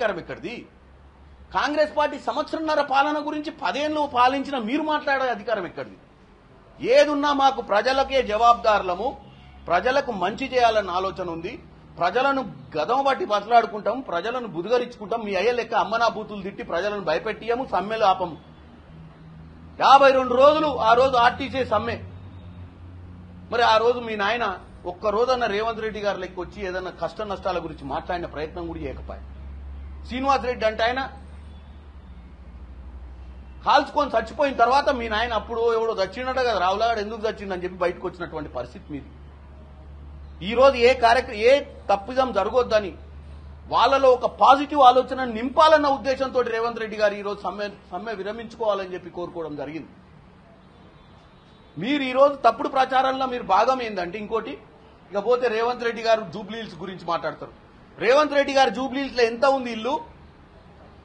అధికారం ఎక్కడిది? కాంగ్రెస్ పార్టీ సంవత్సరంన్నర పాలన గురించి 10 ఏళ్లు పాలించిన మీరు మాట్లాడే అధికారం ఎక్కడిది? ఏదున్నా మాకు ప్రజలకే జవాబుదారులము, ప్రజలకు మంచి చేయాలన్న ఆలోచన ఉంది. ప్రజలను గదం బట్టి బతలాడుకుంటాం, ప్రజలను బుధగరించుకుంటాం. మీ అయ్య లెక్క అమ్మనా బూతులు తిట్టి ప్రజలను భయపెట్టియము, సమ్మెలు ఆపము. 52 రోజులు ఆ రోజు ఆర్టీసీ సమ్మె. మరి ఆ రోజు మీ నాయన ఒక్క రోజన్న రేవంత్ రెడ్డి గారి లెక్క వచ్చి ఏదన్నా కష్ట నష్టాల గురించి మాట్లాడిన ప్రయత్నం కూడా చేయకపోయాయి. శ్రీనివాస్ రెడ్డి అంటే ఆయన కాల్చుకొని చచ్చిపోయిన తర్వాత మీ నాయన అప్పుడు ఎవడో చచ్చిండట కదా, రావులాగాడు ఎందుకు చచ్చిండని చెప్పి బయటకు వచ్చినటువంటి పరిస్థితి మీది. ఈ రోజు ఏ తప్పిదం జరగొద్దని వాళ్ళలో ఒక పాజిటివ్ ఆలోచన నింపాలన్న ఉద్దేశంతో రేవంత్ రెడ్డి గారు ఈ రోజు సమ్మె విరమించుకోవాలని చెప్పి కోరుకోవడం జరిగింది. మీరు ఈ రోజు తప్పుడు ప్రచారంలో మీరు భాగం ఏందంటే ఇంకోటి, ఇకపోతే రేవంత్ రెడ్డి గారు జూబ్లీహిల్స్ గురించి మాట్లాడతారు. రేవంత్ రెడ్డి గారు జూబ్లీహిల్స్ లో ఎంత ఉంది ఇల్లు,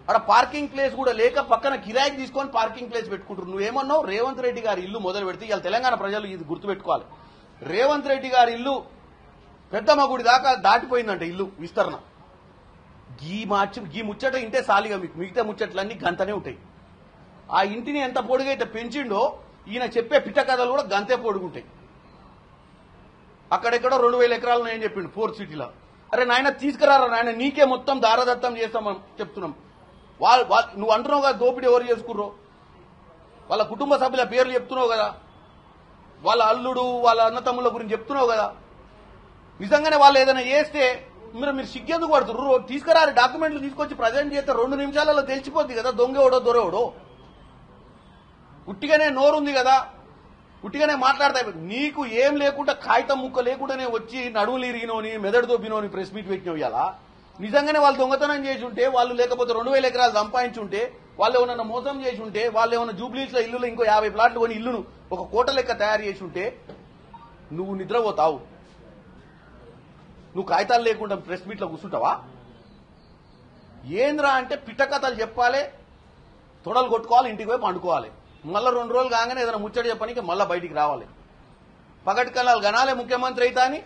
అక్కడ పార్కింగ్ ప్లేస్ కూడా లేక పక్కన కిరాయికి తీసుకొని పార్కింగ్ ప్లేస్ పెట్టుకుంటారు. నువ్వేమన్నావు? రేవంత్ రెడ్డి గారి ఇల్లు మొదలు పెడితే ఇవాళ తెలంగాణ ప్రజలు ఇది గుర్తుపెట్టుకోవాలి. రేవంత్ రెడ్డి గారి ఇల్లు పెద్దమ్మ గుడి దాకా దాటిపోయిందంట ఇల్లు విస్తరణ. గీ ముచ్చట ఇంటే సాలిగా మీకు మిగతా ముచ్చట్లన్నీ గంతనే ఉంటాయి. ఆ ఇంటిని ఎంత పొడుగైతే పెంచిండో ఈయన చెప్పే పిట్ట కథలు కూడా గంతే పొడుగుంటాయి. అక్కడెక్కడో 2000 ఎకరాలు ఉన్నాయని చెప్పిండు 4th సిటీలో. అరే నాయన తీసుకురారా నాయన, నీకే మొత్తం దారదత్తం చేస్తామని చెప్తున్నాం. నువ్వు అంటున్నావు కదా దోపిడీ ఎవరు చేసుకుర్రో, వాళ్ళ కుటుంబ సభ్యుల పేర్లు చెప్తున్నావు కదా, వాళ్ళ అల్లుడు వాళ్ళ అన్నతమ్ముల గురించి చెప్తున్నావు కదా. నిజంగానే వాళ్ళు ఏదైనా చేస్తే మీరు సిగ్గెందుకు పడుతుర్రు? తీసుకురారు, డాక్యుమెంట్లు తీసుకొచ్చి ప్రజెంట్ చేస్తే 2 నిమిషాలలో తెలిసిపోద్ది కదా దొంగెవడో దొరెవడో. ఉట్టిగానే నోరుంది కదా, ఉట్టిగానే మాట్లాడతాయి. నీకు ఏం లేకుండా కాగితం ముక్క లేకుండానే వచ్చి నడువులు ఇరిగినోని మెదడు దొబ్బినోని ప్రెస్ మీట్ పెట్టినవి. ఇలా నిజంగానే వాళ్ళు దొంగతనం చేసి ఉంటే, వాళ్ళు లేకపోతే 2000 ఎకరాలు సంపాదించుంటే, వాళ్ళు ఏమన్నా మోసం చేసి ఉంటే, వాళ్ళు ఏమన్నా జూబ్లీహిల్స్ లో ఇల్లులో ఇంకో 50 ప్లాట్లు కొని ఇల్లును ఒక కోట లెక్క తయారు చేసి ఉంటే నువ్వు నిద్రపోతావు. నువ్వు కాగితాలు లేకుండా ప్రెస్ మీట్ లో కూర్చుంటావా? ఏంద్రా అంటే పిట్ట కథలు చెప్పాలి, తొడలు కొట్టుకోవాలి, ఇంటికి పోయి పండుకోవాలి. మళ్ళా 2 రోజులు కాగానే ఏదైనా ముచ్చట చెప్పడానికి మళ్ళా బయటికి రావాలి. పగటి కళాలు గనాలే ముఖ్యమంత్రి అయితే అని